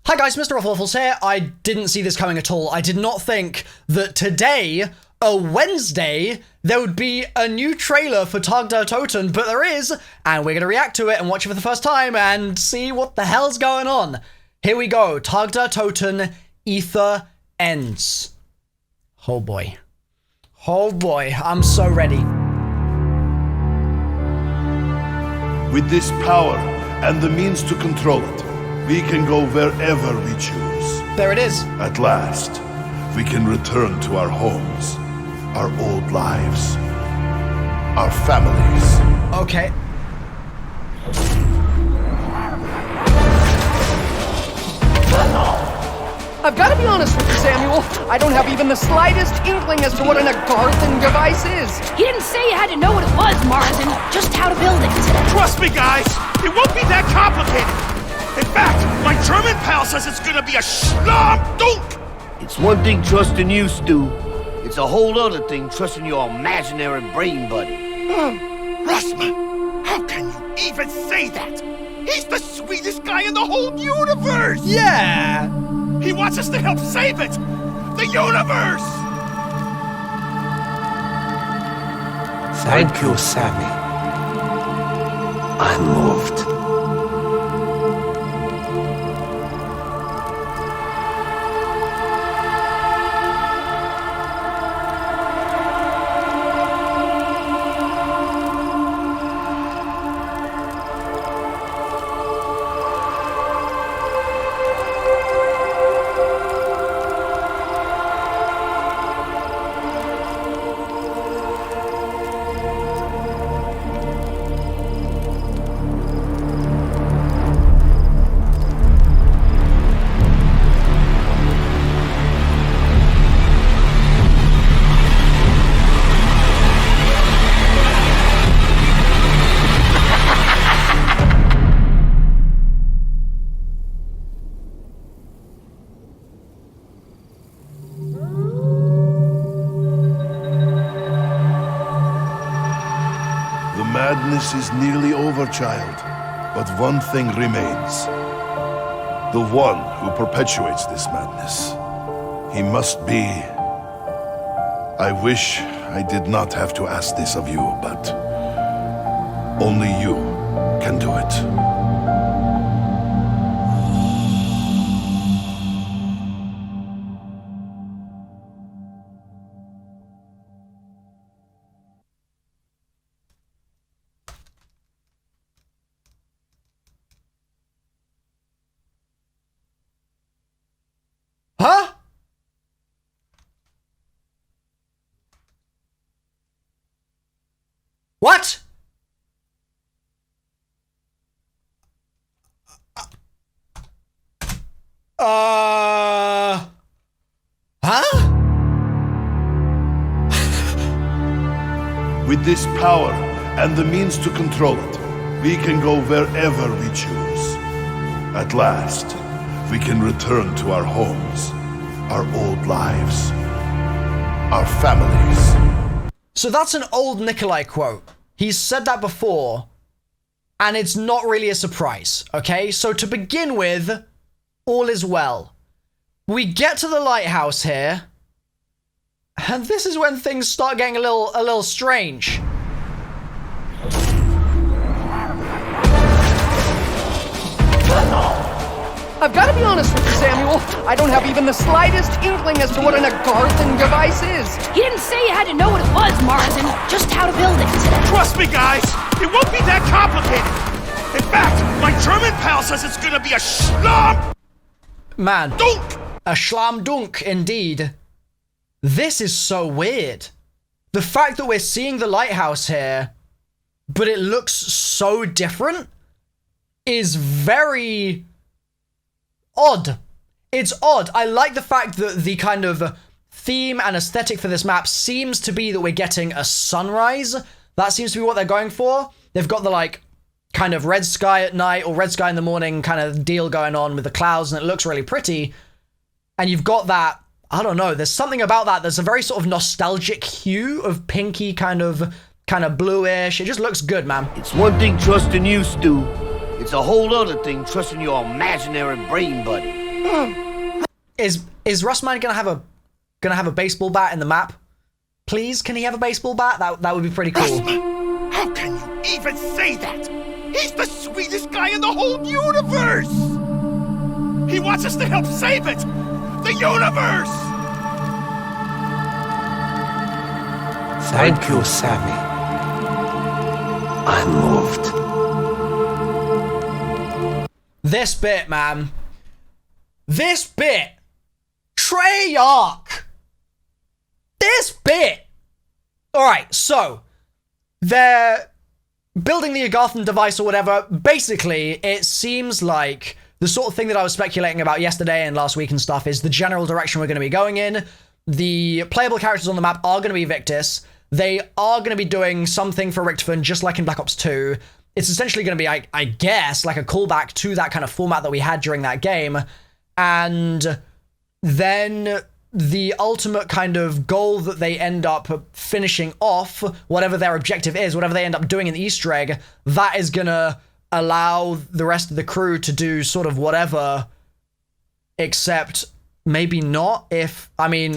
Hi guys, MrRoflWaffles here. I didn't see this coming at all. I did not think that today, a Wednesday, there would be a new trailer for Toten, but there is, and we're going to react to it and watch it for the first time and see what the hell's going on. Here we go. Toten, Ether ends. Oh boy. Oh boy, I'm so ready. With this power and the means to control it, we can go wherever we choose. There it is. At last, we can return to our homes, our old lives, our families. Okay. I've got to be honest with you, Samuel. I don't have even the slightest inkling as to what an agarthan device is. He didn't say you had to know what it was, Martin, just how to build it. Trust me, guys, it won't be that complicated. In fact, my German pal says it's gonna be a Schlam-Dunk! It's one thing trusting you, Stu. It's a whole other thing trusting your imaginary brain buddy. Russman, how can you even say that? He's the sweetest guy in the whole universe! Yeah! He wants us to help save it! The universe! Thank you, Sammy. I'm moved. The madness is nearly over, child. But one thing remains. The one who perpetuates this madness. He must be... I wish I did not have to ask this of you, but... only you can do it. Huh? What? Huh? With this power and the means to control it, we can go wherever we choose. At last, we can return to our homes, our old lives, our families. So that's an old Nikolai quote. He's said that before, and it's not really a surprise, okay? So to begin with, all is well. We get to the lighthouse here, and this is when things start getting a little strange. I've got to be honest with you, Samuel. I don't have even the slightest inkling as to what an agarthan device is. He didn't say you had to know what it was, Martin, just how to build it. Trust me, guys, it won't be that complicated. In fact, my German pal says it's gonna be a Schlam-Dunk! Man, a Schlam-Dunk indeed. This is so weird. The fact that we're seeing the lighthouse here, but it looks so different, is very odd. It's odd. I like the fact that the kind of theme and aesthetic for this map seems to be that we're getting a sunrise. That seems to be what they're going for. They've got the like kind of red sky at night or red sky in the morning kind of deal going on with the clouds, and it looks really pretty. And you've got that, I don't know, there's something about that. There's a very sort of nostalgic hue of pinky kind of bluish. It just looks good, man. It's one thing trusting you, Stu. It's a whole other thing trusting your imaginary brain buddy. Is Rustman gonna have a baseball bat in the map? Please, can he have a baseball bat? That would be pretty cool. Rustman, how can you even say that? He's the sweetest guy in the whole universe! He wants us to help save it! The universe! Thank you, Sammy. I'm moved. This bit, man. This bit. Treyarch. This bit. Alright, so they're building the Agarthan device or whatever. Basically, it seems like the sort of thing that I was speculating about yesterday and last week and stuff is the general direction we're going to be going in. The playable characters on the map are going to be Victus. They are going to be doing something for Richtofen, just like in Black Ops 2. It's essentially going to be, I guess, like a callback to that kind of format that we had during that game. And then the ultimate kind of goal that they end up finishing off, whatever their objective is, whatever they end up doing in the Easter egg, that is going to allow the rest of the crew to do sort of whatever, except maybe not if, I mean...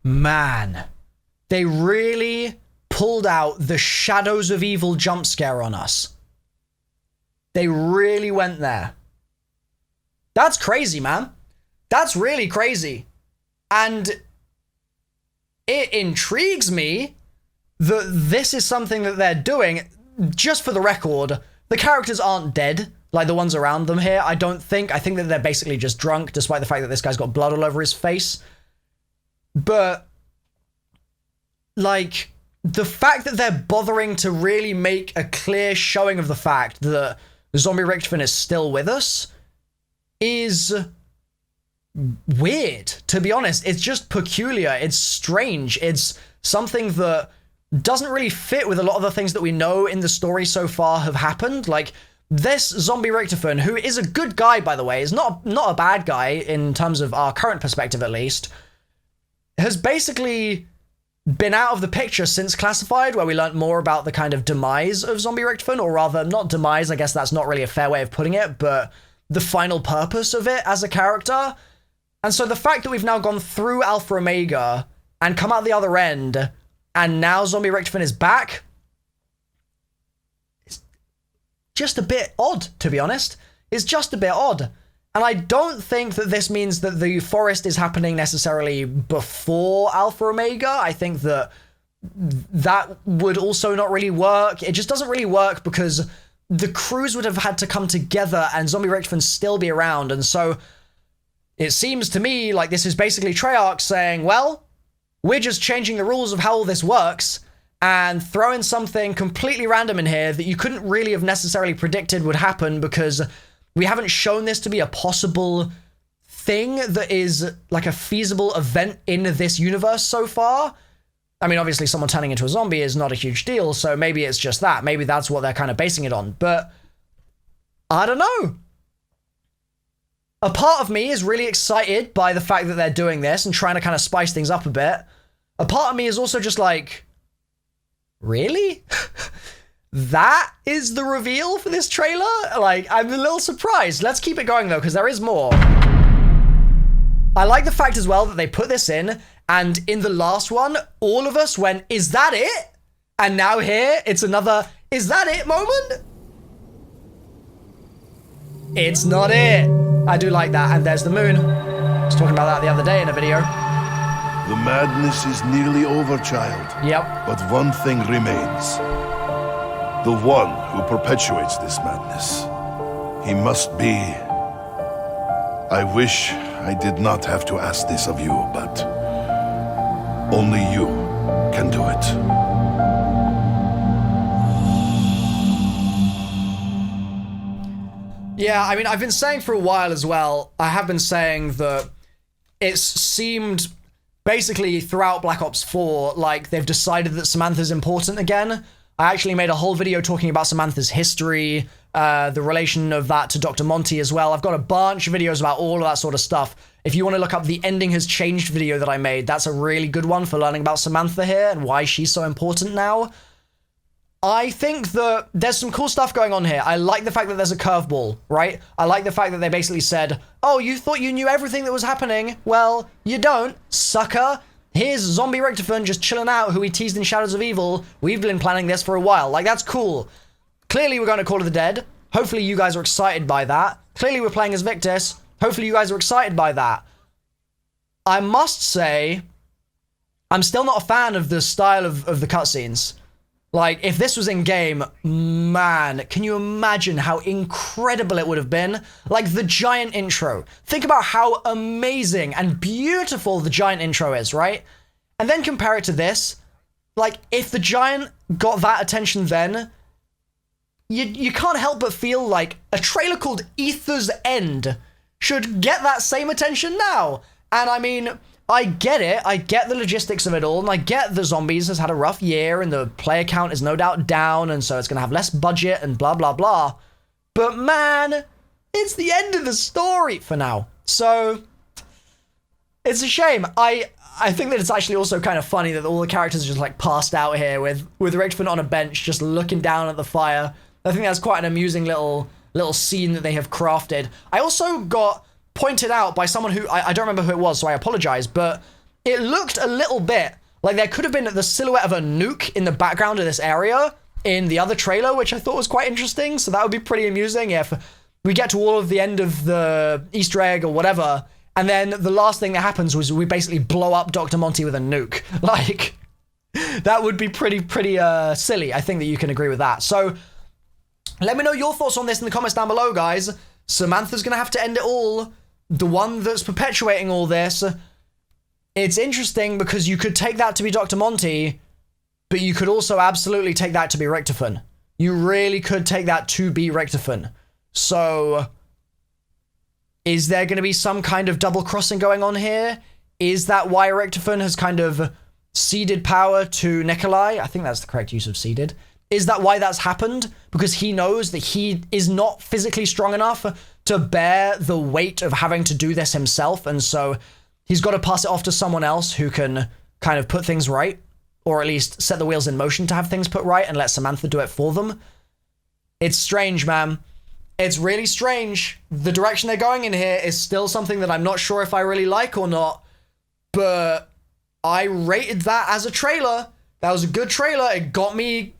Man, they really pulled out the Shadows of Evil jump scare on us. They really went there. That's crazy, man. That's really crazy. And it intrigues me that this is something that they're doing. Just for the record, the characters aren't dead, like the ones around them here, I don't think. I think that they're basically just drunk, despite the fact that this guy's got blood all over his face. But, like, the fact that they're bothering to really make a clear showing of the fact that Zombie Richtofen is still with us is weird, to be honest. It's just peculiar. It's strange. It's something that doesn't really fit with a lot of the things that we know in the story so far have happened. Like, this Zombie Richtofen, who is a good guy, by the way, is not a bad guy in terms of our current perspective, at least, has basically been out of the picture since Classified, where we learned more about the kind of demise of Zombie Richtofen, or rather, not demise, I guess that's not really a fair way of putting it, but the final purpose of it as a character. And so the fact that we've now gone through Alpha Omega and come out the other end, and now Zombie Richtofen is back, is just a bit odd, to be honest. It's just a bit odd. And I don't think that this means that the forest is happening necessarily before Alpha Omega. I think that that would also not really work. It just doesn't really work because the crews would have had to come together and Zombie Richtofen still be around. And so it seems to me like this is basically Treyarch saying, well, we're just changing the rules of how all this works and throwing something completely random in here that you couldn't really have necessarily predicted would happen because we haven't shown this to be a possible thing that is like a feasible event in this universe so far. I mean, obviously someone turning into a zombie is not a huge deal, so maybe it's just that. Maybe that's what they're kind of basing it on, but I don't know. A part of me is really excited by the fact that they're doing this and trying to kind of spice things up a bit. A part of me is also just like, really? That is the reveal for this trailer? Like, I'm a little surprised. Let's keep it going, though, because there is more. I like the fact as well that they put this in, and in the last one, all of us went, is that it? And now here, it's another, is that it moment? It's not it. I do like that, and there's the moon. I was talking about that the other day in a video. The madness is nearly over, child. Yep. But one thing remains. The one who perpetuates this madness. He must be... I wish I did not have to ask this of you, but only you can do it. Yeah, I mean, I've been saying for a while as well, I have been saying that it's seemed basically throughout Black Ops 4 like they've decided that Samantha's important again. I actually made a whole video talking about Samantha's history, the relation of that to Dr. Monty as well. I've got a bunch of videos about all of that sort of stuff. If you want to look up the Ending Has Changed video that I made, that's a really good one for learning about Samantha here and why she's so important now. I think that there's some cool stuff going on here. I like the fact that there's a curveball, right? I like the fact that they basically said, oh, you thought you knew everything that was happening? Well, you don't, sucker. Here's Zombie Richtofen just chilling out, who we teased in Shadows of Evil. We've been planning this for a while. Like, that's cool. Clearly, we're going to Call of the Dead. Hopefully, you guys are excited by that. Clearly, we're playing as Victus. Hopefully, you guys are excited by that. I must say, I'm still not a fan of the style of the cutscenes. Like, if this was in-game, man, can you imagine how incredible it would have been? Like, the giant intro. Think about how amazing and beautiful the giant intro is, right? And then compare it to this. Like, if the giant got that attention then, you can't help but feel like a trailer called Ether's End should get that same attention now. And I mean, I get it. I get the logistics of it all, and I get the Zombies has had a rough year, and the player count is no doubt down, and so it's going to have less budget, and blah, blah, blah. But man, it's the end of the story for now. So, it's a shame. I think that it's actually also kind of funny that all the characters are just, like, passed out here with Richtofen on a bench, just looking down at the fire. I think that's quite an amusing little scene that they have crafted. I also got pointed out by someone who, I don't remember who it was, so I apologize, but it looked a little bit like there could have been the silhouette of a nuke in the background of this area in the other trailer, which I thought was quite interesting, so that would be pretty amusing if we get to all of the end of the Easter egg or whatever, and then the last thing that happens was we basically blow up Dr. Monty with a nuke. Like, that would be pretty silly. I think that you can agree with that. So, let me know your thoughts on this in the comments down below, guys. Samantha's gonna have to end it all. The one that's perpetuating all this. It's interesting because you could take that to be Dr. Monty, but you could also absolutely take that to be Richtofen. You really could take that to be Richtofen. So, is there going to be some kind of double crossing going on here? Is that why Richtofen has kind of ceded power to Nikolai? I think that's the correct use of ceded. Is that why that's happened? Because he knows that he is not physically strong enough to bear the weight of having to do this himself, and so he's got to pass it off to someone else who can kind of put things right, or at least set the wheels in motion to have things put right and let Samantha do it for them. It's strange, man. It's really strange. The direction they're going in here is still something that I'm not sure if I really like or not, but I rated that as a trailer. That was a good trailer. It got me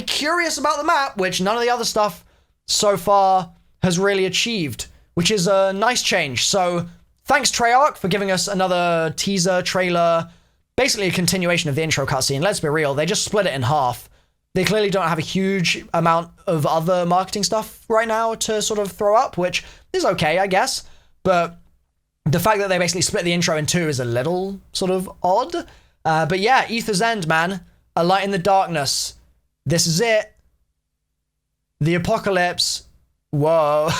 curious about the map, which none of the other stuff so far has really achieved, which is a nice change. So thanks, Treyarch, for giving us another teaser trailer, basically a continuation of the intro cutscene. Let's be real, they just split it in half. They clearly don't have a huge amount of other marketing stuff right now to sort of throw up, which is okay, I guess. But the fact that they basically split the intro in two is a little sort of odd. But yeah, Ether's End, man. A light in the darkness. This is it. The apocalypse. Whoa.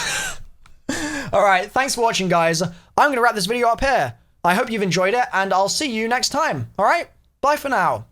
Alright, thanks for watching, guys. I'm going to wrap this video up here. I hope you've enjoyed it, and I'll see you next time. Alright? Bye for now.